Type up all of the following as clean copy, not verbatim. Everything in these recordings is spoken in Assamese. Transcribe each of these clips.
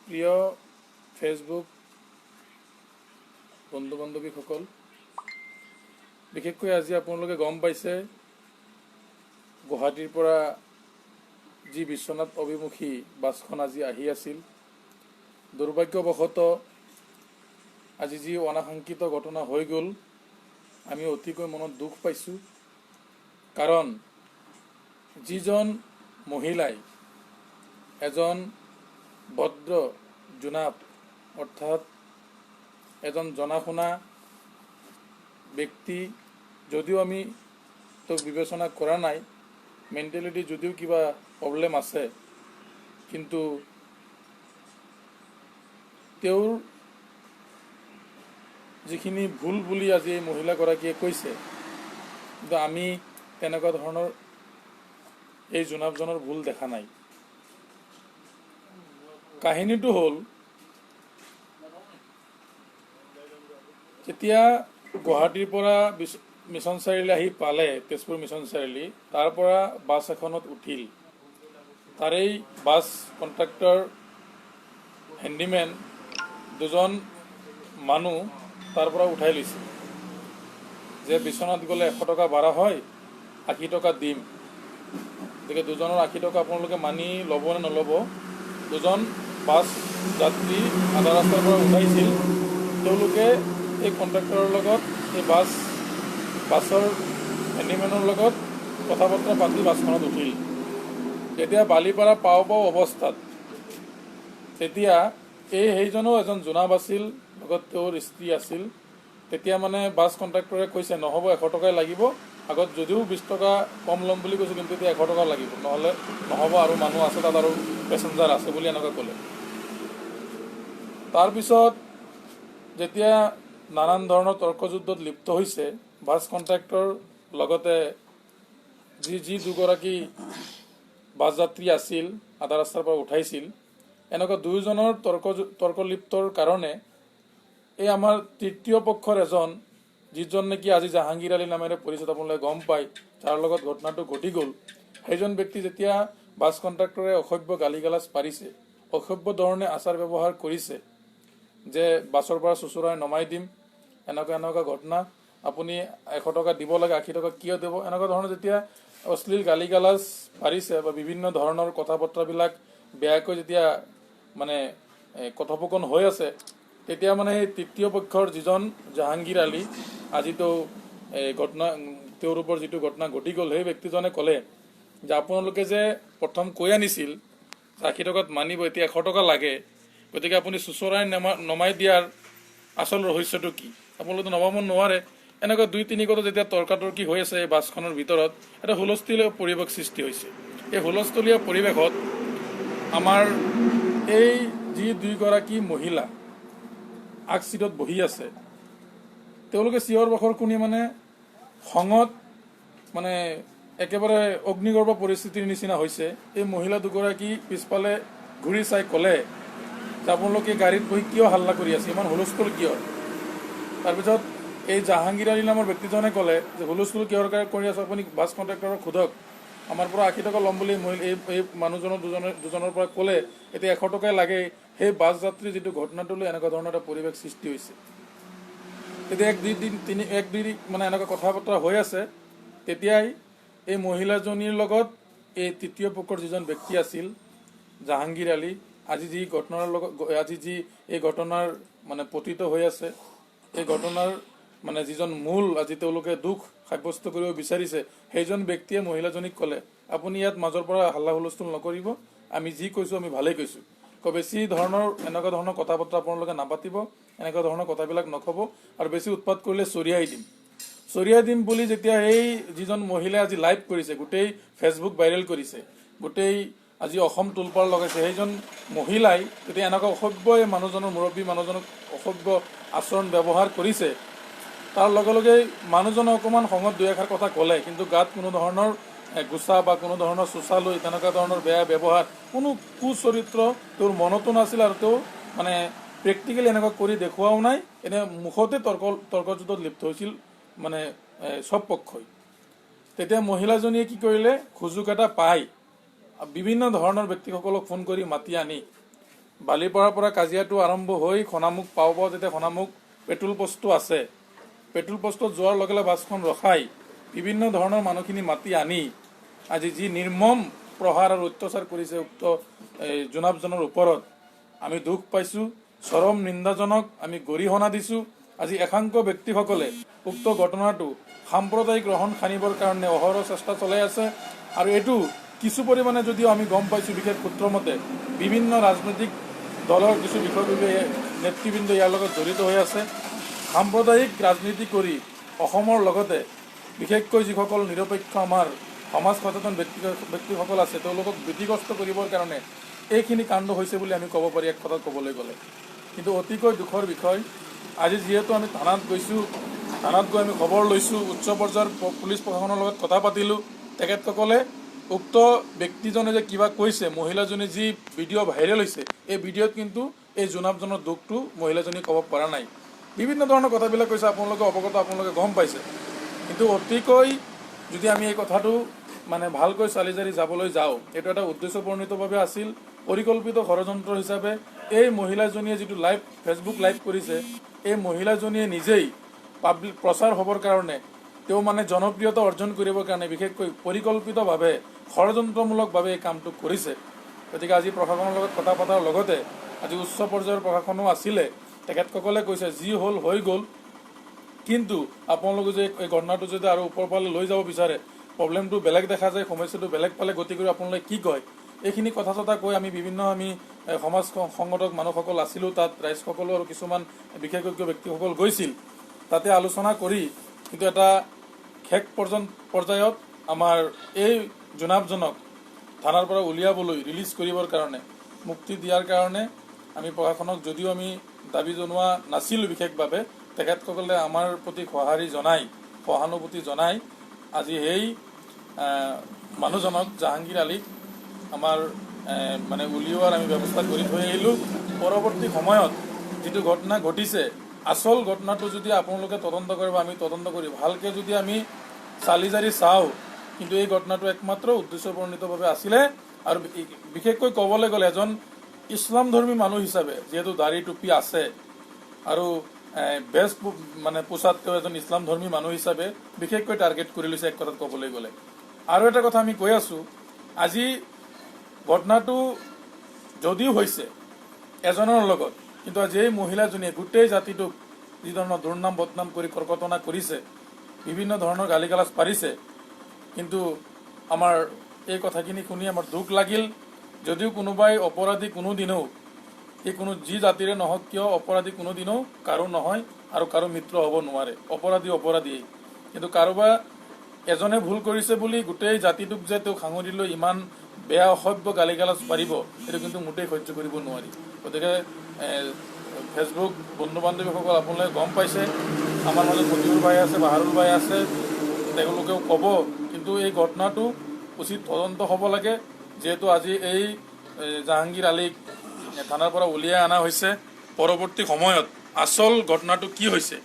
প্ৰিয় ফেচবুক বন্ধু বান্ধৱীসকল, বিশেষকৈ আজি আপোনালোকে গম পাইছে গুৱাহাটীৰ পৰা যি বিশ্বনাথ অভিমুখী বাছখন আজি আহি আছিল, দুৰ্ভাগ্যবশতঃ আজি যি অনাকাংক্ষিত ঘটনা হৈ গ'ল, আমি অতিকৈ মনত দুখ পাইছোঁ। কাৰণ যিজন মহিলাই এজন ভদ্ৰ জোনাব অৰ্থাৎ এজন জনা শুনা ব্যক্তি, যদিও আমি তেওঁক বিবেচনা কৰা নাই, মেণ্টেলিটি যদিও কিবা প্ৰব্লেম আছে, কিন্তু তেওঁৰ যিখিনি ভুল বুলি আজি এই মহিলাগৰাকীয়ে কৈছে, কিন্তু আমি তেনেকুৱা ধৰণৰ এই জোনাবজনৰ ভুল দেখা নাই। কাহিনীটো হ'ল, যেতিয়া গুৱাহাটীৰ পৰা মিছন চাৰিআলি আহি পালে, তেজপুৰ মিছন চাৰিআলি, তাৰ পৰা বাছ এখনত উঠিল। তাৰেই বাছ কণ্ট্ৰাক্টৰ হেণ্ডিমেন দুজন মানুহ তাৰ পৰা উঠাই লৈছিল যে বিশ্বনাথ গ'লে 100 টকা ভাড়া হয়, 80 টকা দিম। গতিকে দুজনৰ 80 টকা আপোনালোকে মানি ল'ব নে নল'ব। দুজন বাছ যাত্ৰী আধা ৰাস্তাৰ পৰা উঠাইছিল, তেওঁলোকে এই কণ্ট্ৰাক্টৰৰ লগত, এই বাছৰ হেণ্ডিমেনৰ লগত কথা বতৰা পাতি বাছখনত উঠিল। যেতিয়া বালিপাৰা পাওঁ অৱস্থাত, তেতিয়া সেইজনো এজন জোনাব আছিল, লগত তেওঁৰ স্ত্ৰী আছিল। তেতিয়া মানে বাছ কণ্ট্ৰাক্টৰে কৈছে, নহ'ব, 100 টকাই লাগিব। আগত যদিও 20 টকা কম ল'ম বুলি কৈছোঁ, কিন্তু এতিয়া 100 টকা লাগিব, নহ'লে নহ'ব, আৰু মানুহ আছে তাত, আৰু পেচেঞ্জাৰ আছে বুলি এনেকৈ ক'লে। তাৰপিছত যেতিয়া নানান ধৰণৰ তৰ্কযুদ্ধত লিপ্ত হৈছে, বাছ কণ্ট্ৰাক্টৰ লগতে যি দুগৰাকী বাছ যাত্ৰী আছিল, আধা ৰাস্তাৰ পৰা উঠাইছিল, এনেকুৱা দুয়োজনৰ তৰ্কলিপ্তৰ কাৰণে এই আমাৰ তৃতীয় পক্ষৰ এজন, যিজন নেকি আজি জাহাংগীৰ আলী নামেৰে পৰিচিত, আপোনালোকে গম পায়, যাৰ লগত ঘটনাটো ঘটি গ'ল, সেইজন ব্যক্তি যেতিয়া বাছ কণ্ট্ৰাক্টৰে অসভ্য গালিগালাজ পাৰিছে, অসভ্য ধৰণে আচাৰ ব্যৱহাৰ কৰিছে, যে বাছৰ পৰা চোঁচৰাই নমাই দিম, এনেকুৱা ঘটনা, আপুনি 100 টকা দিব লাগে, 80 টকা কিয় দিব, এনেকুৱা ধৰণৰ যেতিয়া অশ্লীল গালিগালাজ পাৰিছে, বা বিভিন্ন ধৰণৰ কথা বতৰাবিলাক বেয়াকৈ যেতিয়া মানে কথোপকথন হৈ আছে, তেতিয়া মানে সেই তৃতীয় পক্ষৰ যিজন জাহাংগীৰ আলী, আজিতো তেওঁৰ ওপৰত যিটো ঘটনা ঘটি গ'ল, সেই ব্যক্তিজনে ক'লে যে আপোনালোকে যে প্ৰথম কৈ আনিছিল 80 টকাত মানিব, এতিয়া 100 টকা লাগে, গতিকে আপুনি চোঁচৰাই নমাই দিয়াৰ আচল ৰহস্যটো কি, আপোনালোকে নমাব নোৱাৰে। এনেকুৱা 2-3 কথা যেতিয়া তৰ্কাতৰ্কি হৈ আছে এই বাছখনৰ ভিতৰত, এটা হুলস্থুলীয়া পৰিৱেশ সৃষ্টি হৈছে। এই হুলস্থুলীয়া পৰিৱেশত আমাৰ এই যি দুইগৰাকী মহিলা আগ চিটত বহি আছে, তেওঁলোকে চিঞৰ বাখৰ শুনি মানে খঙত মানে একেবাৰে অগ্নিগৰ্ভ পৰিস্থিতিৰ নিচিনা হৈছে। এই মহিলা দুগৰাকী পিছফালে ঘূৰি চাই ক'লে যে আপোনালোকে গাড়ীত বহি কিয় হাল্লা কৰি আছে, ইমান হুলস্থুল কিয়। তাৰপিছত এই জাহাংগীৰ আলী নামৰ ব্যক্তিজনে ক'লে যে হুলস্থুল কিহৰ কাৰণে কৰি আছে, আপুনি বাছ কণ্ট্ৰাক্টৰক সোধক, আমাৰ পৰা 80 টকা ল'ম বুলি এই মানুহজনৰ দুজনৰ পৰা ক'লে, এতিয়া 100 টকাই লাগে। সেই বাছ যাত্ৰীৰ যিটো ঘটনাটো লৈ এনেকুৱা ধৰণৰ এটা পৰিৱেশ সৃষ্টি হৈছে। তেতিয়া 1-2 মানে এনেকুৱা কথা বতৰা হৈ আছে, তেতিয়াই এই মহিলাজনীৰ লগত এই তৃতীয় পক্ষৰ যিজন ব্যক্তি আছিল জাহাংগীৰ আলী, আজি যি এই ঘটনাৰ মানে পতিত হৈ আছে, এই ঘটনাৰ মানে যিজন মূল আজি তেওঁলোকে দুখ সাব্যস্ত কৰিব বিচাৰিছে, সেইজন ব্যক্তিয়ে মহিলাজনীক ক'লে, আপুনি ইয়াত মাজৰ পৰা হাল্লা হুলস্থুল নকৰিব, আমি যি কৈছোঁ আমি ভালেই কৈছোঁ, বেছি ধৰণৰ এনেকুৱা ধৰণৰ কথা বতৰা আপোনালোকে নাপাতিব, এনেকুৱা ধৰণৰ কথাবিলাক নক'ব, আৰু বেছি উৎপাত কৰিলে চৰিয়াই দিম বুলি যেতিয়া এই যিজন মহিলাই আজি লাইভ কৰিছে, গোটেই ফেচবুক ভাইৰেল কৰিছে, গোটেই আজি অসম তোলপাৰ লগাইছে, সেইজন মহিলাই যেতিয়া এনেকুৱা অসভ্য এই মানুহজনৰ মুৰব্বী মানুহজনক অসভ্য আচৰণ ব্যৱহাৰ কৰিছে, তাৰ লগে লগে মানুহজনে অকণমান খঙত 2-1 কথা ক'লে, কিন্তু গাত কোনো ধৰণৰ গোচা বা কোনো ধৰণৰ চোচা লৈ তেনেকুৱা ধৰণৰ বেয়া ব্যৱহাৰ, কোনো কুচৰিত্ৰ তেওঁৰ মনতো নাছিল, আৰু তেওঁ মানে প্ৰেক্টিকেলি এনেকুৱা কৰি দেখুৱাও নাই। এনে মুখতে তৰ্কযুদ্ধত লিপ্ত হৈছিল মানে সব পক্ষই। তেতিয়া মহিলাজনীয়ে কি কৰিলে, সুযোগ এটা পাই বিভিন্ন ধৰণৰ ব্যক্তিসকলক ফোন কৰি মাতি আনি বালিপাৰাৰ পৰা কাজিয়াটো আৰম্ভ হৈ খনামুখ পাওঁ যেতিয়া খনামুখ পেট্ৰল পোষ্টটো আছে, পেট্ৰল পোষ্টত যোৱাৰ লগে লগে বাছখন ৰখাই বিভিন্ন ধৰণৰ মানুহখিনি মাতি আনি আজি যি নিৰ্মম প্ৰহাৰ আৰু অত্যাচাৰ কৰিছে উক্ত জোনাবজনৰ ওপৰত আমি দুখ পাইছোঁ, চৰম নিন্দাজনক আমি গৰিহণা দিছোঁ। আজি একাংশ ব্যক্তিসকলে উক্ত ঘটনাটো সাম্প্ৰদায়িক ৰহণ সানিবৰ কাৰণে অহৰহ চেষ্টা চলাই আছে আৰু এইটো কিছু পৰিমাণে যদিও আমি গম পাইছোঁ, বিশেষ সূত্ৰমতে বিভিন্ন ৰাজনৈতিক দলৰ কিছু বিষয়ববীয়া নেতৃবৃন্দ ইয়াৰ লগত জড়িত হৈ আছে। সাম্প্ৰদায়িক ৰাজনীতি কৰি অসমৰ লগতে বিশেষকৈ যিসকল নিৰপেক্ষ আমাৰ সমাজ সচেতন ব্যক্তিসকল আছে তেওঁলোকক ভীতিগ্ৰস্ত কৰিবৰ কাৰণে এইখিনি কাণ্ড হৈছে বুলি আমি ক'ব পাৰি এক কথাত ক'বলৈ গ'লে। কিন্তু অতিকৈ দুখৰ বিষয়, আজি যিহেতু আমি থানাত গৈছোঁ, থানাত গৈ আমি খবৰ লৈছোঁ, উচ্চ পৰ্যায়ৰ পুলিচ প্ৰশাসনৰ লগত কথা পাতিলোঁ। তেখেতসকলে উক্ত ব্যক্তিজনে যে কিবা কৈছে, মহিলাজনী যি ভিডিঅ' ভাইৰেল হৈছে, এই ভিডিঅ'ত কিন্তু এই জোনাবজনৰ দুখটো মহিলাজনীয়ে ক'ব পৰা নাই। বিভিন্ন ধৰণৰ কথাবিলাক কৈছে, আপোনালোকে অৱগত, আপোনালোকে গম পাইছে। কিন্তু অতিকৈ যদি আমি এই কথাটো মানে ভালকৈ চালি জাৰি যাবলৈ যাওঁ, এইটো এটা উদ্দেশ্যপ্ৰণীতভাৱে আছিল, পৰিকল্পিত ষড়যন্ত্ৰ হিচাপে এই মহিলাজনীয়ে যিটো ফেচবুক লাইভ কৰিছে, এই মহিলাজনীয়ে নিজেই পাব্লিক প্ৰচাৰ হ'বৰ কাৰণে, তেওঁ মানে জনপ্ৰিয়তা অৰ্জন কৰিবৰ কাৰণে বিশেষকৈ পৰিকল্পিতভাৱে ষড়যন্ত্ৰমূলকভাৱে এই কামটো কৰিছে। গতিকে আজি প্ৰশাসনৰ লগত কথা পতাৰ লগতে আজি উচ্চ পৰ্যায়ৰ প্ৰশাসনো আছিলে, তেখেতসকলে কৈছে যি হ'ল হৈ গ'ল, কিন্তু আপোনালোকে যে এই ঘটনাটো যদি আৰু ওপৰ ফালে লৈ যাব বিচাৰে, প্ৰব্লেমটো বেলেগ দেখা যায়, সমস্যাটো বেলেগ পালে গতি কৰি আপোনালোকে কি কয়, এইখিনি কথা চথা কৈ আমি বিভিন্ন সমাজ সংগঠক মানুহসকল আছিলোঁ তাত, ৰাইজসকলো আৰু কিছুমান বিশেষজ্ঞ ব্যক্তিসকল গৈছিল, তাতে আলোচনা কৰি কিন্তু এটা শেষ পৰ্যায়ত আমাৰ এই জোনাবজনক থানাৰ পৰা উলিয়াবলৈ, ৰিলিজ কৰিবৰ কাৰণে, মুক্তি দিয়াৰ কাৰণে আমি প্ৰশাসনক যদিও আমি দাবী জনোৱা নাছিলোঁ বিশেষভাৱে, তেখেতসকলে আমাৰ প্ৰতি সহানুভূতি জনাই আজি সেই মানুহজনক জাহাংগীৰ আলীক আমাৰ মানে উলিওৱাৰ আমি ব্যৱস্থা কৰি থৈ আহিলোঁ। পৰৱৰ্তী সময়ত যিটো ঘটনা ঘটিছে, আচল ঘটনাটো যদি আপোনালোকে তদন্ত কৰিব, আমি তদন্ত কৰি ভালকৈ যদি আমি চালি জাৰি চাওঁ, কিন্তু এই ঘটনাটো একমাত্ৰ উদ্দেশ্যপ্ৰণীতভাৱে আছিলে। আৰু বিশেষকৈ ক'বলৈ গ'লে এজন ইছলামধৰ্মী মানুহ হিচাপে যিহেতু দাড়ি টুপি আছে আৰু বেজ মানে পোছাত তেওঁ এজন ইছলামধৰ্মী মানুহ হিচাপে বিশেষকৈ টাৰ্গেট কৰি লৈছে এক কথাত ক'বলৈ গ'লে। আৰু এটা কথা আমি কৈ আছোঁ, আজি ঘটনাটো যদিও হৈছে এজনৰ লগত, কিন্তু আজি এই মহিলাজনীয়ে গোটেই জাতিটোক যি ধৰণৰ দুৰ্নাম বদনাম কৰি কৰ্কটনা কৰিছে, বিভিন্ন ধৰণৰ গালি গালাজ পাৰিছে, কিন্তু আমাৰ এই কথাখিনি শুনি আমাৰ দুখ লাগিল। যদিও কোনোবাই অপৰাধী কোনোদিনেও, এই কোনো যি জাতিৰে নহওক কিয়, অপৰাধী কোনোদিনেও কাৰো নহয় আৰু কাৰো মিত্ৰ হ'ব নোৱাৰে। অপৰাধীয়েই, কিন্তু কাৰোবাৰ এজনে ভুল কৰিছে বুলি গোটেই জাতিটোক যে তেওঁ সাঙুৰি লৈ ইমান বেয়া অসভ্য গালি গালাজ পাৰিব, সেইটো কিন্তু মোটেই সহ্য কৰিব নোৱাৰি। গতিকে ফেচবুক বন্ধু বান্ধৱীসকল আপোনালোকে গম পাইছে, আমাৰ মাজত মতিউৰ ভাই আছে, বাহাৰুল ভাই আছে, তেওঁলোকেও ক'ব, কিন্তু এই ঘটনাটো উচিত তদন্ত হ'ব লাগে। যিহেতু আজি এই জাহাংগীৰ আলীক থানাৰ পৰা উলিয়াই অনা হৈছে, পৰৱৰ্তী সময়ত আচল ঘটনাটো কি হৈছে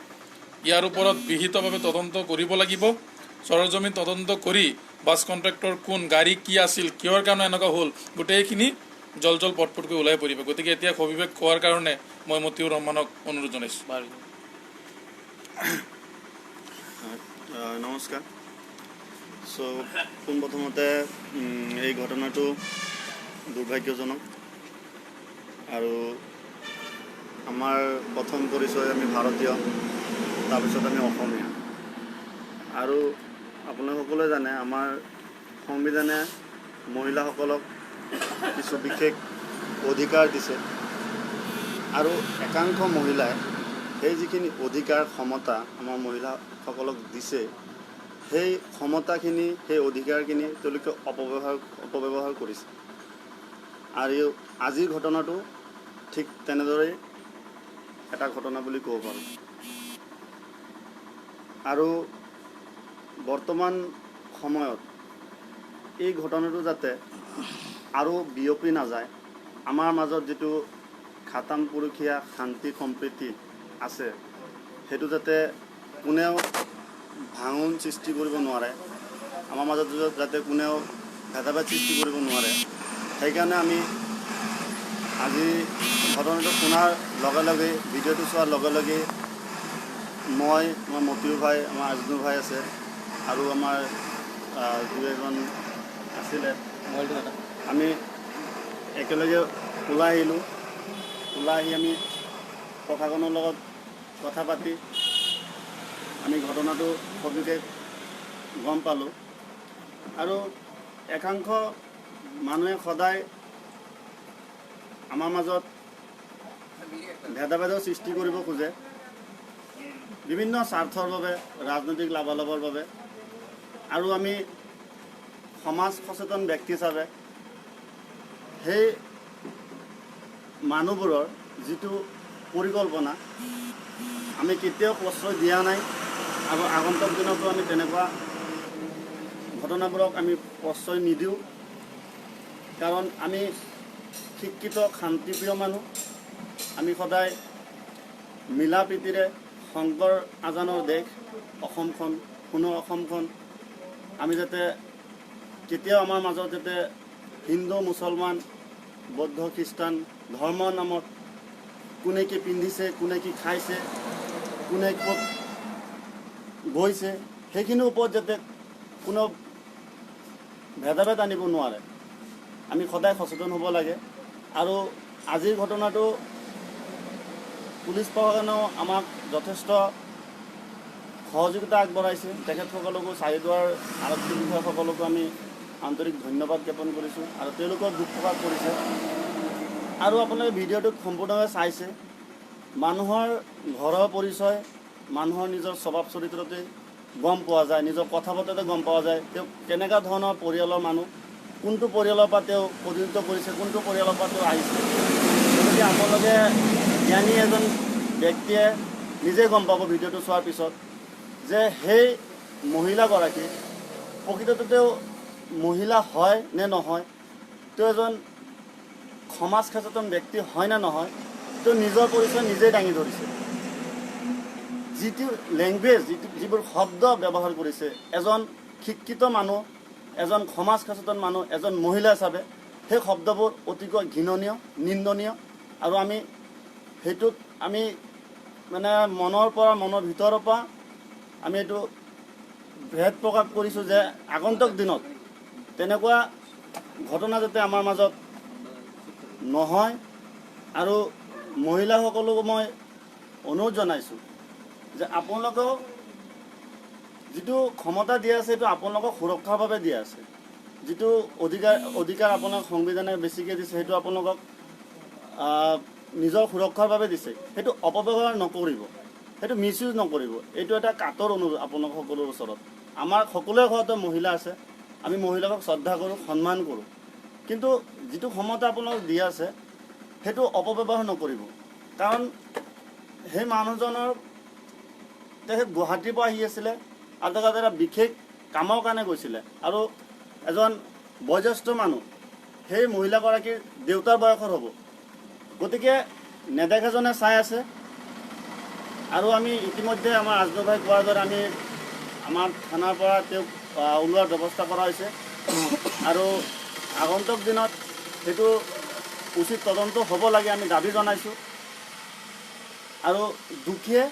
ইয়াৰ ওপৰত বিহিতভাৱে তদন্ত কৰিব লাগিব। সৰজমিন তদন্ত কৰি বাছ কণ্ট্ৰেক্টৰ কোন, গাড়ী কি আছিল, কিহৰ কাৰণে এনেকুৱা হ'ল, গোটেইখিনি জল পটপটকৈ ওলাই পৰিব। গতিকে এতিয়া সবিবেক খোৱাৰ কাৰণে মই মতিউৰ ৰহমানক অনুৰোধ জনাইছোঁ। নমস্কাৰ। পোনপ্ৰথমতে এই ঘটনাটো দুৰ্ভাগ্যজনক আৰু আমাৰ প্ৰথম পৰিচয় আমি ভাৰতীয়, তাৰপিছত আমি অসমীয়া। আৰু আপোনালোকে জানে আমাৰ সংবিধানে মহিলাসকলক কিছু বিশেষ অধিকাৰ দিছে আৰু একাংশ মহিলাই সেই যিখিনি অধিকাৰ ক্ষমতা আমাৰ মহিলাসকলক দিছে, সেই ক্ষমতাখিনি, সেই অধিকাৰখিনি তেওঁলোকে অপব্যৱহাৰ কৰিছে। আৰু আজিৰ ঘটনাটো ঠিক তেনেদৰেই এটা ঘটনা বুলি ক'ব পাৰোঁ। আৰু বৰ্তমান সময়ত এই ঘটনাটো যাতে আৰু বিয়পি নাযায়, আমাৰ মাজত যিটো খাতানপুৰুষীয়া শান্তি সম্প্ৰীতি আছে, সেইটো যাতে কোনেও ভাঙোন সৃষ্টি কৰিব নোৱাৰে, আমাৰ মাজত যাতে কোনেও ভেদাভেদ সৃষ্টি কৰিব নোৱাৰে, সেইকাৰণে আমি আজি ঘটনাটো শুনাৰ লগে লগে ভিডিঅ'টো চোৱাৰ লগে লগে মই আমাৰ মতিউৰ ভাই, আমাৰ আজনু ভাই আছে আৰু আমাৰ দুই এজন আছিলে, আমি একেলগে ওলাই আহিলোঁ। ওলাই আহি আমি প্ৰশাসনৰ লগত কথা পাতি আমি ঘটনাটো সবিশেষ গম পালোঁ। আৰু একাংশ মানুহে সদায় আমাৰ মাজত ভেদাভেদৰ সৃষ্টি কৰিব খোজে, বিভিন্ন স্বাৰ্থৰ বাবে, ৰাজনৈতিক লাভালাভৰ বাবে। আৰু আমি সমাজ সচেতন ব্যক্তি হিচাপে সেই মানুহবোৰৰ যিটো পৰিকল্পনা আমি কেতিয়াও প্ৰশ্ৰয় দিয়া নাই আৰু আগন্তুক দিনতো আমি তেনেকুৱা ঘটনাবোৰক আমি প্ৰশ্ৰয় নিদিওঁ। কাৰণ আমি শিক্ষিত শান্তিপ্ৰিয় মানুহ, আমি সদায় মিলা প্ৰীতিৰে শংকৰ আজানৰ দেশ অসমখন, সোণৰ অসমখন, আমি যাতে কেতিয়াও আমাৰ মাজত যাতে হিন্দু মুছলমান বৌদ্ধ খ্ৰীষ্টান ধৰ্মৰ নামত কোনে কি পিন্ধিছে, কোনে কি খাইছে, কোনে ক'ত গৈছে, সেইখিনিৰ ওপৰত যাতে কোনো ভেদাভেদ আনিব নোৱাৰে, আমি সদায় সচেতন হ'ব লাগে। আৰু আজিৰ ঘটনাটো পুলিচ প্ৰশাসনেও আমাক যথেষ্ট সহযোগিতা আগবঢ়াইছে। তেখেতসকলকো চাৰিদুৱাৰ আৰক্ষী বিষয়াসকলকো আমি আন্তৰিক ধন্যবাদ জ্ঞাপন কৰিছোঁ আৰু তেওঁলোকেও দুখ প্ৰকাশ কৰিছে। আৰু আপোনালোকে ভিডিঅ'টোত সম্পূৰ্ণভাৱে চাইছে, মানুহৰ ঘৰৰ পৰিচয় মানুহৰ নিজৰ স্বভাৱ চৰিত্ৰতে গম পোৱা যায়, নিজৰ কথা বতৰাতে গম পোৱা যায় তেওঁ কেনেকুৱা ধৰণৰ পৰিয়ালৰ মানুহ, কোনটো পৰিয়ালৰ পৰা তেওঁ প্ৰতিনিধিত্ব কৰিছে, কোনটো পৰিয়ালৰ পৰা তেওঁ আহিছে। গতিকে আপোনালোকে জ্ঞানী এজন ব্যক্তিয়ে নিজে গম পাব ভিডিঅ'টো চোৱাৰ পিছত যে সেই মহিলাগৰাকী প্ৰকৃততে তেওঁ মহিলা হয় নে নহয়, তেওঁ এজন সমাজ সচেতন ব্যক্তি হয় নে নহয়, তেওঁ নিজৰ পৰিচয় নিজেই দাঙি ধৰিছে। যিটো লেংগুৱেজ, যিবোৰ শব্দ ব্যৱহাৰ কৰিছে এজন শিক্ষিত মানুহ, এজন সমাজ সচেতন মানুহ, এজন মহিলা হিচাপে সেই শব্দবোৰ অতিকৈ ঘৃণনীয়, নিন্দনীয়। আৰু আমি সেইটোত আমি মানে মনৰ ভিতৰৰ পৰা আমি এইটো ভেদ প্ৰকাশ কৰিছোঁ যে আগন্তুক দিনত তেনেকুৱা ঘটনা যাতে আমাৰ মাজত নহয়। আৰু মহিলাসকলকো মই অনুৰোধ জনাইছোঁ যে আপোনালোকেও যিটো ক্ষমতা দিয়া আছে সেইটো আপোনালোকক সুৰক্ষাৰ বাবে দিয়া আছে। যিটো অধিকাৰ আপোনাক সংবিধানে বেছিকৈ দিছে সেইটো আপোনালোকক নিজৰ সুৰক্ষাৰ বাবে দিছে, সেইটো অপব্যৱহাৰ নকৰিব, সেইটো মিছ ইউজ নকৰিব। এইটো এটা কাটৰ অনুৰোধ আপোনালোক সকলোৰ ওচৰত। আমাৰ সকলোৰে ঘৰতে মহিলা আছে, আমি মহিলাকক শ্ৰদ্ধা কৰোঁ, সন্মান কৰোঁ, কিন্তু যিটো ক্ষমতা আপোনালোকক দিয়া আছে সেইটো অপব্যৱহাৰ নকৰিব। কাৰণ সেই মানুহজনৰ তেখেত গুৱাহাটীৰ পৰা আহি আছিলে আৰু তেখেত এটা বিশেষ কামৰ কাৰণে গৈছিলে। আৰু এজন বয়োজ্যেষ্ঠ মানুহ, সেই মহিলাগৰাকীৰ দেউতাৰ বয়সৰ হ'ব। গতিকে নেদেখাজনে চাই আছে। আৰু আমি ইতিমধ্যে আমাৰ আজনু ভাই কোৱাৰ দৰে আমি আমাৰ থানাৰ পৰা তেওঁক ওলোৱাৰ ব্যৱস্থা কৰা হৈছে আৰু আগন্তুক দিনত সেইটো উচিত তদন্ত হ'ব লাগে আমি দাবী জনাইছোঁ। আৰু দুখীয়ে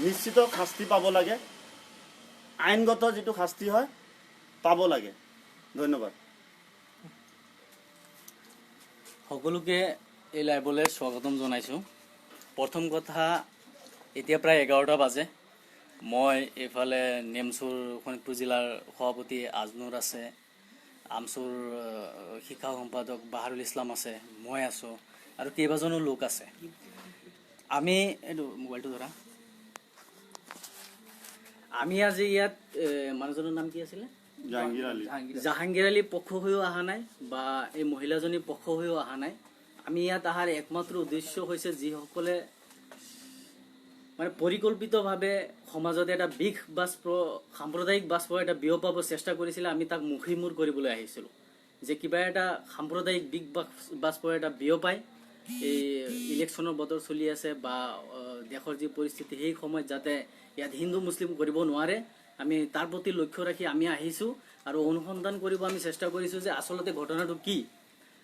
নিশ্চিত শাস্তি পাব লাগে, আইনগত যিটো শাস্তি হয় পাব লাগে। ধন্যবাদ। সকলোকে এই লাইভলৈ স্বাগতম জনাইছোঁ। প্ৰথম কথা, এতিয়া প্ৰায় 11টা বাজে। মই এইফালে নেমচুৰ শোণিতপুৰ জিলাৰ সভাপতি আজনুৰ আছে, আমচুৰ শিক্ষা সম্পাদক বাহাৰুল ইছলাম আছে, মই আছোঁ আৰু কেইবাজনো লোক আছে। আমি এইটো মোবাইলটো ধৰা, আমি আজি ইয়াত মানুহজনৰ নাম কি আছিলে? জাহাংগীৰ আলী পক্ষ হৈও অহা নাই বা এই মহিলাজনী পক্ষ হৈও অহা নাই। আমি ইয়াত অহাৰ একমাত্ৰ উদ্দেশ্য হৈছে যিসকলে মানে পৰিকল্পিতভাৱে সমাজত এটা বিষ বাষ্প, সাম্প্ৰদায়িক বাষ্প এটা বিয়পাব চেষ্টা কৰিছিলে, আমি তাক মুখীমূৰ কৰিবলৈ আহিছিলোঁ যে কিবা এটা সাম্প্ৰদায়িক বিষ বাষ্প এটা বিয়পায়। এই ইলেকশ্যনৰ বতৰ চলি আছে বা দেশৰ যি পৰিস্থিতি সেই সময়ত যাতে ইয়াত হিন্দু মুছলিম কৰিব নোৱাৰে, আমি তাৰ প্ৰতি লক্ষ্য ৰাখি আমি আহিছোঁ আৰু অনুসন্ধান কৰিব আমি চেষ্টা কৰিছোঁ যে আচলতে ঘটনাটো কি।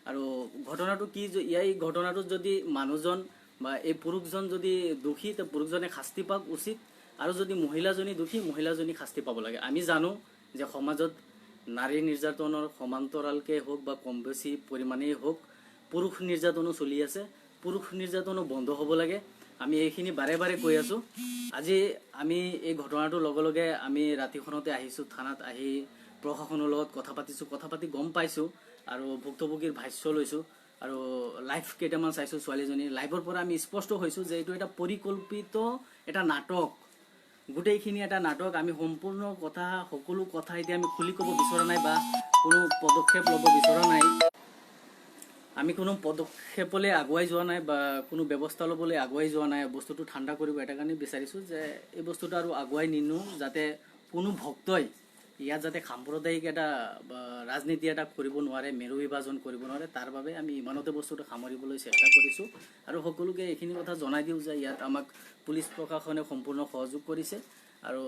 আৰু ঘটনাটো কি এই ঘটনাটোত যদি মানুহজন বা এই পুৰুষজন যদি দোষী তো পুৰুষজনে শাস্তি পাওক উচিত আৰু যদি মহিলাজনী দোষী মহিলাজনী শাস্তি পাব লাগে আমি জানো যে সমাজত নাৰী নিৰ্যাতনৰ সমান্তৰালকে হওক বা কম বেছি পৰিমাণেই হওক পুৰুষ নিৰ্যাতনো চলি আছে পুৰুষ নিৰ্যাতনো বন্ধ হ'ব লাগে আমি এইখিনি বাৰে বাৰে কৈ আছোঁ আজি আমি এই ঘটনাটোৰ লগে লগে আমি ৰাতিখনতে আহিছোঁ থানাত আহি প্ৰশাসনৰ লগত কথা পাতিছোঁ কথা পাতি গম পাইছোঁ আৰু ভুক্তভোগীৰ ভাষ্য লৈছোঁ আৰু লাইভ কেইটামান চাইছোঁ ছোৱালীজনীৰ লাইভৰ পৰা আমি স্পষ্ট হৈছোঁ যে এইটো এটা পৰিকল্পিত এটা নাটক গোটেইখিনি এটা নাটক আমি সম্পূৰ্ণ কথা সকলো কথা এতিয়া আমি খুলি ক'ব বিচৰা নাই বা কোনো পদক্ষেপ ল'ব বিচৰা নাই আমি কোনো পদক্ষেপলৈ আগুৱাই যোৱা নাই বা কোনো ব্যৱস্থা ল'বলৈ আগুৱাই যোৱা নাই বস্তুটো ঠাণ্ডা কৰিব এটা কাৰণে বিচাৰিছোঁ যে এই বস্তুটো আৰু আগুৱাই নিনো যাতে কোনো ভক্তই ইয়াত যাতে সাম্প্ৰদায়িক এটা ৰাজনীতি এটা কৰিব নোৱাৰে মেৰু বিভাজন কৰিব নোৱাৰে তাৰ বাবে আমি ইমানতে বস্তুটো সামৰিবলৈ চেষ্টা কৰিছোঁ আৰু সকলোকে এইখিনি কথা জনাই দিওঁ যে ইয়াত আমাক পুলিচ প্ৰশাসনে সম্পূৰ্ণ সহযোগ কৰিছে আৰু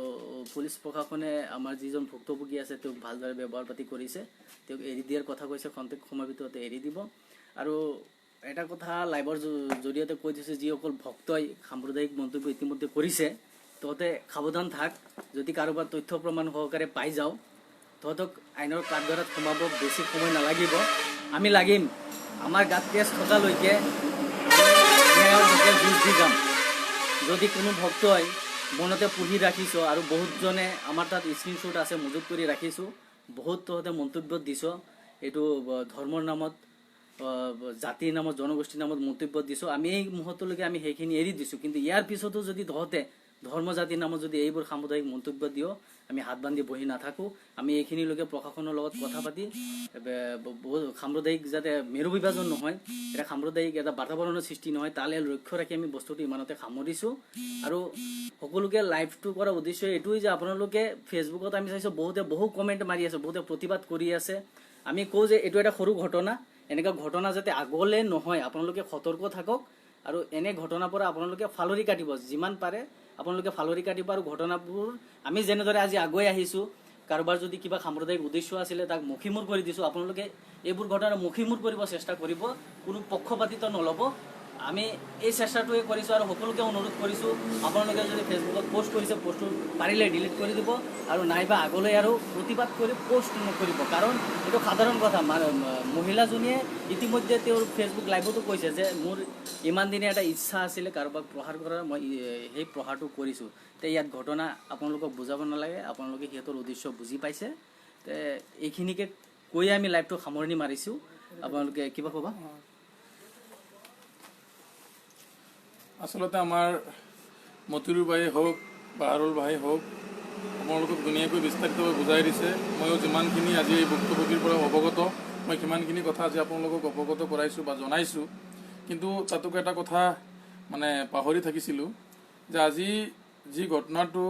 পুলিচ প্ৰশাসনে আমাৰ যিজন ভুক্তভোগী আছে তেওঁক ভালদৰে ব্যৱহাৰ পাতি কৰিছে তেওঁক এৰি দিয়াৰ কথা কৈছে খন্তেক সময়ৰ ভিতৰতে এৰি দিব আৰু এটা কথা লাইভৰ জৰিয়তে কৈ দিছে যিসকল ভক্তই সাম্প্ৰদায়িক মন্তব্য ইতিমধ্যে কৰিছে তহঁতে সাৱধান থাক যদি কাৰোবাৰ তথ্য প্ৰমাণ সহকাৰে পাই যাওঁ তহঁতক আইনৰ কাঠগড়াত সোমাব বেছি সময় নালাগিব আমি লাগিম আমাৰ গাত তেজ থকালৈকে ন্যায়ৰ হকে যুঁজ দি যাম যদি কোনো ভক্তই মনতে পুহি ৰাখিছোঁ আৰু বহুতজনে আমাৰ তাত স্ক্ৰীনশ্বট আছে মজুত কৰি ৰাখিছোঁ বহুত তহঁতে মন্তব্য দিছ এইটো ধৰ্মৰ নামত জাতিৰ নামত জনগোষ্ঠীৰ নামত মন্তব্য দিছোঁ আমি এই মুহূৰ্তলৈকে আমি সেইখিনি এৰি দিছোঁ কিন্তু ইয়াৰ পিছতো যদি তহঁতে ধৰ্ম জাতিৰ নামত যদি এইবোৰ সামুদায়িক মন্তব্য দিওঁ আমি হাত বান্ধি বহি নাথাকোঁ আমি এইখিনিলৈকে প্ৰশাসনৰ লগত কথা পাতি সাম্প্ৰদায়িক যাতে মেৰু বিভাজন নহয় এটা সাম্প্ৰদায়িক এটা বাতাবৰণৰ সৃষ্টি নহয় তালৈ লক্ষ্য ৰাখি আমি বস্তুটো ইমানতে সামৰিছোঁ আৰু সকলোকে লাইভটো কৰাৰ উদ্দেশ্য এইটোৱেই যে আপোনালোকে ফেচবুকত আমি চাইছোঁ বহুতে বহু কমেণ্ট মাৰি আছে বহুতে প্ৰতিবাদ কৰি আছে আমি কওঁ যে এইটো এটা সৰু ঘটনা এনেকুৱা ঘটনা যাতে আগলৈ নহয় আপোনালোকে সতৰ্ক থাকক আৰু এনে ঘটনাৰ পৰা আপোনালোকে ফালৰি কাটিব যিমান পাৰে আপোনালোকে ফালৰি কাটিব আৰু ঘটনাবোৰ আমি যেনেদৰে আজি আগুৱাই আহিছোঁ কাৰোবাৰ যদি কিবা সাম্প্ৰদায়িক উদ্দেশ্য আছিলে তাক মুখিমূৰ কৰি দিছোঁ আপোনালোকে এইবোৰ ঘটনা মুখিমূৰ কৰিব চেষ্টা কৰিব কোনো পক্ষপাতিত্ব নল'ব আমি এই চেষ্টাটোৱে কৰিছোঁ আৰু সকলোকে অনুৰোধ কৰিছোঁ আপোনালোকে যদি ফেচবুকত পোষ্ট কৰিছে পোষ্টটো পাৰিলে ডিলিট কৰি দিব আৰু নাইবা আগলৈ আৰু প্ৰতিবাদ কৰি পোষ্ট নকৰিব কাৰণ এইটো সাধাৰণ কথা মহিলাজনীয়ে ইতিমধ্যে তেওঁৰ ফেচবুক লাইভতো কৈছে যে মোৰ ইমান দিনে এটা ইচ্ছা আছিলে কাৰোবাক প্ৰহাৰ কৰাৰ মই সেই প্ৰহাৰটো কৰিছোঁ তে ইয়াত ঘটনা আপোনালোকক বুজাব নালাগে আপোনালোকে সিহঁতৰ উদ্দেশ্য বুজি পাইছে তে এইখিনিকে কৈ আমি লাইভটো সামৰণি মাৰিছোঁ আপোনালোকে কিবা ক'বা আচলতে আমাৰ মতিৰুৰ ভাই হওক বা আৰুল ভাই হওক আপোনালোকক ধুনীয়াকৈ বিস্তাৰিতভাৱে বুজাই দিছে ময়ো যিমানখিনি আজি এই ভুক্তভোগীৰ পৰা অৱগত মই সিমানখিনি কথা আজি আপোনালোকক অৱগত কৰাইছোঁ বা জনাইছোঁ কিন্তু তাতোকৈ এটা কথা মানে পাহৰি থাকিছিলোঁ যে আজি যি ঘটনাটো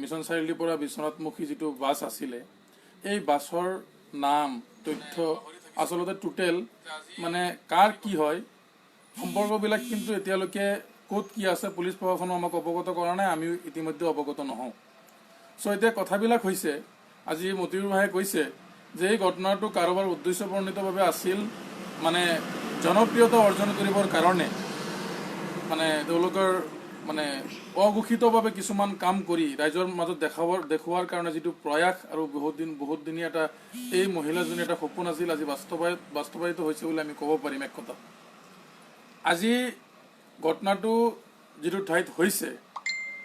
মিছন চাৰিআলিৰ পৰা বিশ্বনাথমুখী যিটো বাছ আছিলে এই বাছৰ নাম তথ্য আচলতে টোটেল মানে কাৰ কি হয় সম্পৰ্কবিলাক কিন্তু এতিয়ালৈকে ক'ত কি আছে পুলিচ প্ৰশাসনে আমাক অৱগত কৰা নাই আমিও ইতিমধ্যে অৱগত নহওঁ চ' এতিয়া কথাবিলাক হৈছে আজি মতিউৰ ভায়ে কৈছে যে এই ঘটনাটো কাৰোবাৰ উদ্দেশ্যপ্ৰণীতভাৱে আছিল মানে জনপ্ৰিয়তা অৰ্জন কৰিবৰ কাৰণে মানে তেওঁলোকৰ মানে অঘোষিতভাৱে কিছুমান কাম কৰি ৰাইজৰ মাজত দেখুওৱাৰ কাৰণে যিটো প্ৰয়াস আৰু বহুত দিনীয়া এটা এই মহিলাজনী এটা সপোন আছিল আজি বাস্তৱায়িত হৈছে বুলি আমি ক'ব পাৰিম এক কথা আজি ঘটনাটো যিটো ঠাইত হৈছে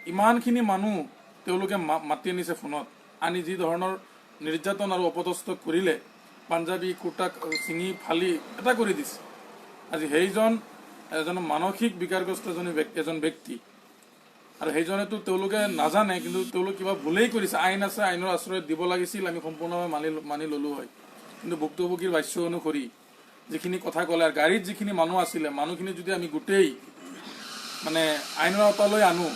ইমানখিনি মানুহ তেওঁলোকে মাতি আনিছে ফোনত আনি যি ধৰণৰ নিৰ্যাতন আৰু অপদস্থ কৰিলে পাঞ্জাবী কুৰ্তাক ছিঙি ফালি এটা কৰি দিছে আজি সেইজন এজন মানসিক বিকাৰগ্ৰস্ত এজন ব্যক্তি আৰু সেইজনেতো তেওঁলোকে নাজানে কিন্তু তেওঁলোক কিবা ভুলেই কৰিছে আইন আছে আইনৰ আশ্ৰয় দিব লাগিছিল আমি সম্পূৰ্ণভাৱে মানি ল'লোঁ হয় কিন্তু ভুক্তভোগীৰ ভাষ্য অনুসৰি যিখিনি কথা ক'লে আৰু গাড়ীত যিখিনি মানুহ আছিলে মানুহখিনি যদি আমি গোটেই মানে আইনৰ আওতালৈ আনো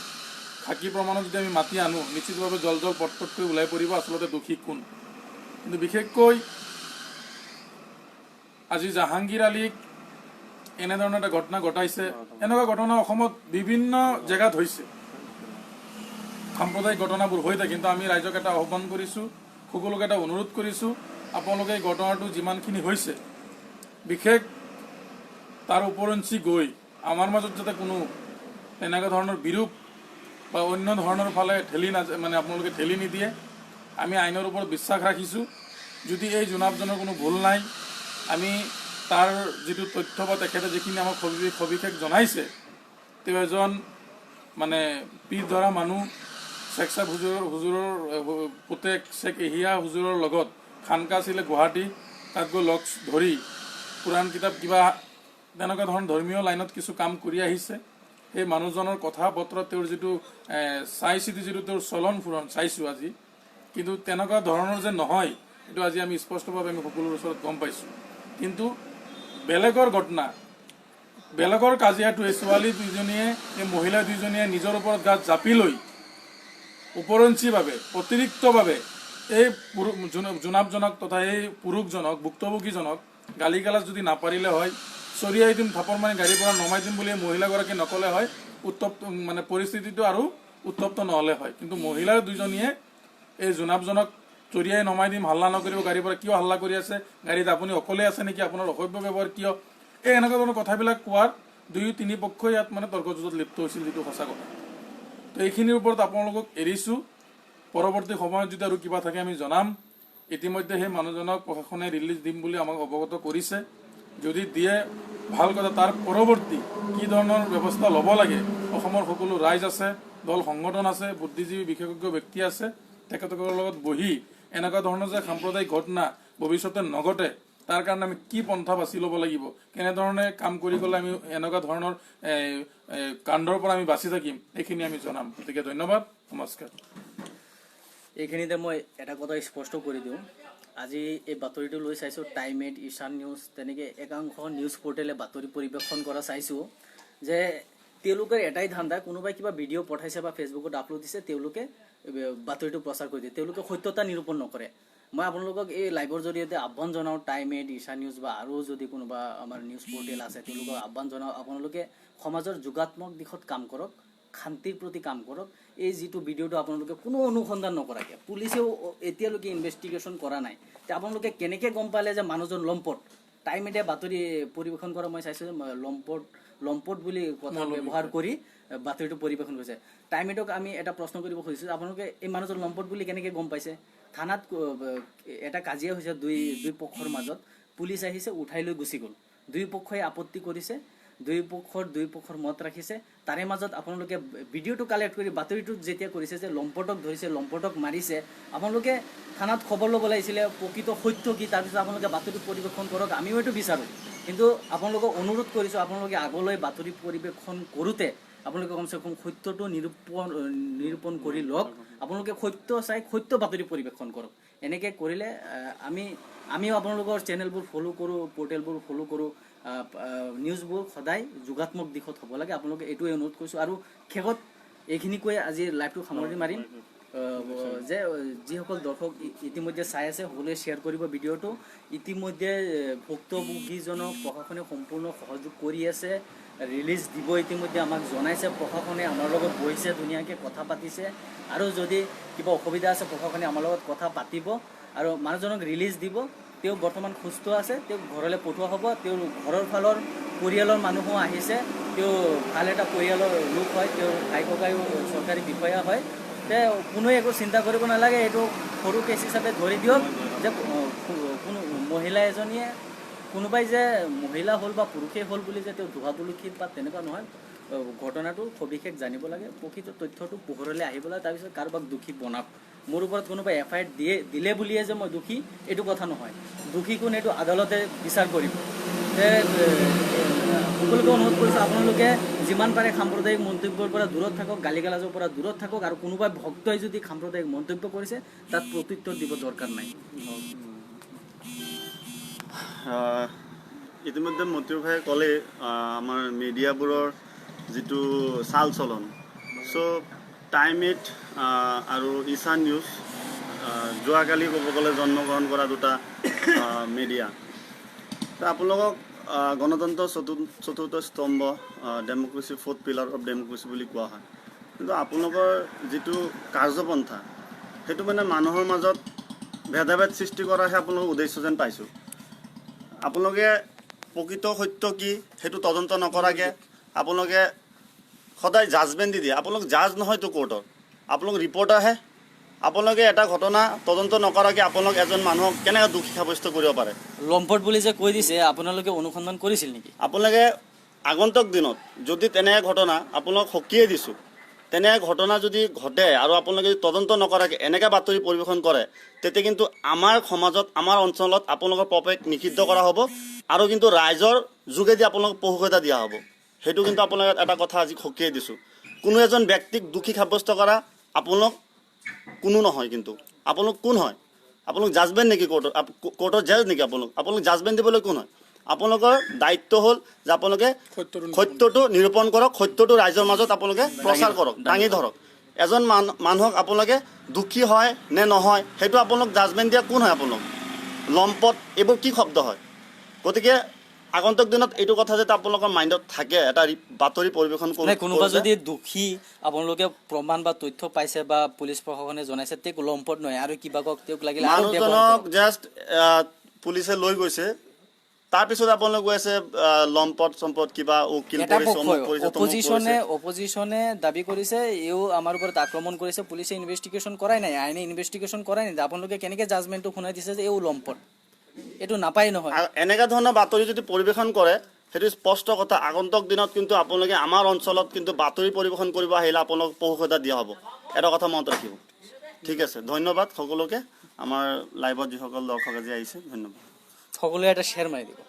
খাকী প্ৰমাণত যদি আমি মাতি আনো নিশ্চিতভাৱে জল পটকৈ ওলাই পৰিব আচলতে দোষী কোন কিন্তু বিশেষকৈ আজি জাহাংগীৰ আলীক এনেধৰণৰ এটা ঘটনা ঘটাইছে এনেকুৱা ঘটনা অসমত বিভিন্ন জেগাত হৈছে সাম্প্ৰদায়িক ঘটনাবোৰ হৈ থাকে কিন্তু আমি ৰাইজক এটা আহ্বান কৰিছোঁ সকলোকে এটা অনুৰোধ কৰিছোঁ আপোনালোকে এই ঘটনাটো যিমানখিনি হৈছে বিশেষ তাৰ ওপৰঞ্চি গৈ আমাৰ মাজত যাতে কোনো তেনেকুৱা ধৰণৰ বিৰূপ বা অন্য ধৰণৰ ফালে মানে আপোনালোকে ঠেলি নিদিয়ে। আমি আইনৰ ওপৰত বিশ্বাস ৰাখিছোঁ। যদি এই জোনাবজনৰ কোনো ভুল নাই, আমি তাৰ যিটো তথ্য বা তেখেতে যিখিনি আমাক সবিশেষ জনাইছে, তেওঁ এজন মানে পীৰ ধৰা মানুহ, শ্বেখ ছাব হুজুৰৰ পুতেক শ্বেখ এহিয়া হুজুৰৰ লগত খানকা আছিলে গুৱাহাটী, তাত গৈ লগ ধৰি কোৰাণ কিতাপ কিবা তেনেকুৱা ধৰণৰ ধৰ্মীয় লাইনত কিছু কাম কৰি আহিছে। সেই মানুহজনৰ কথা বতৰা, তেওঁৰ যিটো চাই চিতি যিটো তেওঁৰ চলন ফুৰণ চাইছোঁ আজি, কিন্তু তেনেকুৱা ধৰণৰ যে নহয় এইটো আজি আমি স্পষ্টভাৱে আমি সকলোৰে ওচৰত গম পাইছোঁ। কিন্তু বেলেগৰ ঘটনা, বেলেগৰ কাজিয়াটো এই ছোৱালী দুইজনীয়ে, এই মহিলা দুইজনীয়ে নিজৰ ওপৰত গাত জাপি লৈ ওপৰঞ্চিভাৱে অতিৰিক্তভাৱে এই জোনাবজনক তথা এই পুৰুষজনক, ভুক্তভোগীজনক গালি গালাজ যদি নাপাৰিলে হয়, চৰিয়াই দিম, থাপৰ মাৰি গাড়ীৰ পৰা নমাই দিম বুলি মহিলাগৰাকী নকলে হয়, উত্তপ্ত মানে পৰিস্থিতিটো আৰু উত্তপ্ত নহ'লে হয়। কিন্তু মহিলাৰ দুইজনীয়ে এই জোনাবজনক চৰিয়াই নমাই দিম, হাল্লা নকৰিব গাড়ীৰ পৰা, কিয় হাল্লা কৰি আছে, গাড়ীত আপুনি অকলে আছে নেকি, আপোনাৰ অসভ্য ব্যৱহাৰ কিয়, এই এনেকুৱা ধৰণৰ কথাবিলাক কোৱাৰ দুয়ো তিনি পক্ষই ইয়াত মানে তৰ্কযুদ্ধত লিপ্ত হৈছিল, যিটো সঁচা কথা। তো এইখিনিৰ ওপৰত আপোনালোকক এৰিছোঁ। পৰৱৰ্তী সময়ত যদি আৰু কিবা থাকে আমি জনাম। ইতিমধ্যে সেই মানুহজনক প্ৰশাসনে ৰিলিজ দিম বুলি আমাক অৱগত কৰিছে। যদি দিয়ে ভাল কথা, তাৰ পৰৱৰ্তী কি ধৰণৰ ব্যৱস্থা ল'ব লাগে, অসমৰ সকলো ৰাইজ আছে, দল সংগঠন আছে, বুদ্ধিজীৱী বিশেষজ্ঞ ব্যক্তি আছে, তেখেতসকলৰ লগত বহি এনেকুৱা ধৰণৰ যে সাম্প্ৰদায়িক ঘটনা ভৱিষ্যতে নঘটে তাৰ কাৰণে আমি কি পন্থা বাছি ল'ব লাগিব, কেনেধৰণে কাম কৰি গ'লে আমি এনেকুৱা ধৰণৰ কাণ্ডৰ পৰা আমি বাচি থাকিম, এইখিনি আমি জনাম। গতিকে ধন্যবাদ, নমস্কাৰ। এইখিনিতে মই এটা কথা স্পষ্ট কৰি দিওঁ। আজি এই বাতৰিটো লৈ চাইছোঁ টাইম 8, ঈশান নিউজ, তেনেকৈ একাংশ নিউজ পৰ্টেলে বাতৰি পৰিৱেশন কৰা চাইছোঁ যে তেওঁলোকৰ এটাই ধান্দা, কোনোবাই কিবা ভিডিঅ' পঠাইছে বা ফেচবুকত আপলোড দিছে, তেওঁলোকে বাতৰিটো প্ৰচাৰ কৰি দিয়ে, তেওঁলোকে সত্যতা নিৰূপণ নকৰে। মই আপোনালোকক এই লাইভৰ জৰিয়তে আহ্বান জনাওঁ, টাইম 8, ঈশান নিউজ বা আৰু যদি কোনোবা আমাৰ নিউজ পৰ্টেল আছে তেওঁলোকক আহ্বান জনাওঁ, আপোনালোকে সমাজৰ যোগাত্মক দিশত কাম কৰক, শান্তিৰ প্ৰতি কাম কৰক। এই যিটো ভিডিঅ'টো আপোনালোকে কোনো অনুসন্ধান নকৰাকৈ, পুলিচেও এতিয়ালৈকে ইনভেষ্টিগেশ্যন কৰা নাই, তে আপোনালোকে কেনেকৈ গম পালে যে মানুহজন লম্পট? টাইম 8 বাতৰি পৰিৱেশন কৰা মই চাইছোঁ যে লম্পট বুলি কথা ব্যৱহাৰ কৰি বাতৰিটো পৰিৱেশন কৰিছে। টাইম 8ক আমি এটা প্ৰশ্ন কৰিব খুজিছোঁ, আপোনালোকে এই মানুহজন লম্পট বুলি কেনেকৈ গম পাইছে? থানাত এটা কাজিয়া হৈছে দুই পক্ষৰ মাজত, পুলিচ আহিছে, উঠাই লৈ গুচি গ'ল, দুই পক্ষই আপত্তি কৰিছে, দুই পক্ষৰ মত ৰাখিছে, তাৰে মাজত আপোনালোকে ভিডিঅ'টো কালেক্ট কৰি বাতৰিটো যেতিয়া কৰিছে যে লম্পটক ধৰিছে, লম্পটক মাৰিছে, আপোনালোকে থানাত খবৰ ল'ব লাগিছিলে প্ৰকৃত সত্য কি, তাৰপিছত আপোনালোকে বাতৰি পৰিৱেশন কৰক, আমিও এইটো বিচাৰোঁ। কিন্তু আপোনালোকক অনুৰোধ কৰিছোঁ, আপোনালোকে আগলৈ বাতৰি পৰিৱেশন কৰোঁতে আপোনালোকে কমচে কম সত্যটো নিৰূপণ কৰি লওক। আপোনালোকে সত্য চাই সত্য বাতৰি পৰিৱেশন কৰক। এনেকৈ কৰিলে আমিও আপোনালোকৰ চেনেলবোৰ ফ'ল' কৰোঁ, পৰ্টেলবোৰ ফ'ল' কৰোঁ, নিউজবোৰ সদায় যোগাত্মক দিশত হ'ব লাগে। আপোনালোকে এইটোৱে অনুৰোধ কৰিছোঁ। আৰু শেষত এইখিনি কৈ আজি লাইভটো সামৰণি মাৰিম যে যিসকল দৰ্শক ইতিমধ্যে চাই আছে সকলোৱে শ্বেয়াৰ কৰিব ভিডিঅ'টো। ইতিমধ্যে ভুক্তভোগীজনক প্ৰশাসনে সম্পূৰ্ণ সহযোগ কৰি আছে, ৰিলিজ দিব ইতিমধ্যে আমাক জনাইছে। প্ৰশাসনে আমাৰ লগত বহিছে, ধুনীয়াকৈ কথা পাতিছে, আৰু যদি কিবা অসুবিধা আছে প্ৰশাসনে আমাৰ লগত কথা পাতিব আৰু মানুহজনক ৰিলিজ দিব। তেওঁ বৰ্তমান সুস্থ আছে, তেওঁক ঘৰলৈ পঠোৱা হ'ব। তেওঁৰ ঘৰৰ ফালৰ পৰিয়ালৰ মানুহো আহিছে, তেওঁ ভাল এটা পৰিয়ালৰ লোক হয়, তেওঁৰ ভাই ককায়ো চৰকাৰী বিষয়া হয়। কোনোৱে একো চিন্তা কৰিব নালাগে, এইটো সৰু কেছ হিচাপে ধৰি দিয়ক যে কোনো মহিলা এজনীয়ে, কোনোবাই যে মহিলা হ'ল বা পুৰুষেই হ'ল বুলি যে তেওঁ ধোৱা তুলসীত বা তেনেকুৱা নহয়। ঘটনাটো সবিশেষ জানিব লাগে, প্ৰকৃত তথ্যটো পোহৰলৈ আহিব লাগে, তাৰপিছত কাৰোবাক দোষী বনাওক। মোৰ ওপৰত কোনোবাই FIR দিলে বুলিয়ে যে মই দোষী, এইটো কথা নহয়। দোষী কোন এইটো আদালতে বিচাৰ কৰিব। সকলোকে অনুৰোধ কৰিছোঁ, আপোনালোকে যিমান পাৰে সাম্প্ৰদায়িক মন্তব্যৰ পৰা দূৰত থাকক, গালি গালাজৰ পৰা দূৰত থাকক, আৰু কোনোবাই ভক্তই যদি সাম্প্ৰদায়িক মন্তব্য কৰিছে তাত প্ৰত্যুত্তৰ দিব দৰকাৰ নাই। ইতিমধ্যে মতিউৰ ভায়ে ক'লে আমাৰ মিডিয়াবোৰৰ যিটো চাল চলন। চ' টাইম 8 আৰু ঈশান নিউজ যোৱাকালি ক'ব গ'লে জন্মগ্ৰহণ কৰা দুটা মিডিয়া। তো আপোনালোকক গণতন্ত্ৰ চতুৰ্থ স্তম্ভ, democracy 4th pillar of democracy বুলি কোৱা হয়। কিন্তু আপোনালোকৰ যিটো কাৰ্যপন্থা সেইটো মানে মানুহৰ মাজত ভেদাভেদ সৃষ্টি কৰাহে আপোনালোকৰ উদ্দেশ্য যেন পাইছোঁ। আপোনালোকে প্ৰকৃত সত্য কি সেইটো তদন্ত নকৰাকৈ আপোনালোকে সদায় জাজমেণ্ট দি দিয়ে। আপোনালোক জাজ নহয়তো কোৰ্টৰ, আপোনালোক ৰিপৰ্টাৰহে। আপোনালোকে এটা ঘটনা তদন্ত নকৰাকৈ আপোনালোক এজন মানুহক কেনেকৈ দোষী সাব্যস্ত কৰিব পাৰে? লম্পট বুলি যে কৈ দিছে, আপোনালোকে অনুসন্ধান কৰিছিল নেকি? আপোনালোকে আগন্তুক দিনত যদি তেনে ঘটনা আপোনালোক সকীয়াই দিছোঁ, তেনে ঘটনা যদি ঘটে আৰু আপোনালোকে যদি তদন্ত নকৰাকৈ এনেকৈ বাতৰি পৰিৱেশন কৰে, তেতিয়া কিন্তু আমাৰ সমাজত আমাৰ অঞ্চলত আপোনালোকৰ প্ৰৱেশ নিষিদ্ধ কৰা হ'ব আৰু কিন্তু ৰাইজৰ যোগেদি আপোনালোকক পঢ়ুৱতা দিয়া হ'ব। সেইটো কিন্তু আপোনালোকে এটা কথা আজি সকীয়াই দিছোঁ। কোনো এজন ব্যক্তিক দোষী সাব্যস্ত কৰা আপোনালোক কোনো নহয়। কিন্তু আপোনালোক কোন হয়? আপোনালোক জাজমেণ্ট নেকি কোৰ্টৰ? কোৰ্টৰ জাজ নেকি আপোনালোক জাজমেণ্ট দিবলৈ কোন হয়? আপোনালোকৰ দায়িত্ব হ'ল যে আপোনালোকে সত্যটো নিৰূপণ কৰক, সত্যটো ৰাইজৰ মাজত আপোনালোকে প্ৰচাৰ কৰক, দাঙি ধৰক। এজন মানুহক আপোনালোকে দোষী হয় নে নহয় সেইটো আপোনালোক জাজমেণ্ট দিয়া কোন হয়? আপোনালোক লম্পট এইবোৰ কি শব্দ হয়? গতিকে আগন্তুক দিনত এইটো কথা যাতে আপোনালোকৰ মাইণ্ডত থাকে, এটা বাতৰি পৰিৱেশন কৰোঁ। কোনোবা যদি দোষী আপোনালোকে প্ৰমাণ বা তথ্য পাইছে বা পুলিচ প্ৰশাসনে জনাইছে, তেওঁক লম্পট নহয় আৰু কিবা কওক, তেওঁক লাগিলে মানুহজনক জাষ্ট পুলিচে লৈ গৈছে, তাৰপিছত আপোনালোক গৈ আছে লম্পট সম্পদ কিবা উকিল অপজিশনে দাবী কৰিছে এও আমাৰ ওপৰত আক্ৰমণ কৰিছে, পুলিচে ইনভেষ্টিগেশ্যন কৰাই নাই, আইনে ইনভেষ্টিগেশ্যন কৰাই নাই। আপোনালোকে কেনেকৈ জাজমেণ্টটো শুনাই দিছে যে এও লম্পট? এইটো নাপায় নহয়। এনেকুৱা ধৰণৰ বাতৰি যদি পৰিৱেশন কৰে সেইটো স্পষ্ট কথা। আগন্তুক দিনত কিন্তু আপোনালোকে আমাৰ অঞ্চলত কিন্তু বাতৰি পৰিৱেশন কৰিব আহিলে আপোনালোক পঢ়ুৱতা দিয়া হ'ব। এটা কথা মনত ৰাখিব। ঠিক আছে, ধন্যবাদ সকলোকে। আমাৰ লাইভত যিসকল দৰ্শক আজি আহিছে, ধন্যবাদ। সকলোৱে এটা শ্বেয়াৰ মাৰি দিব।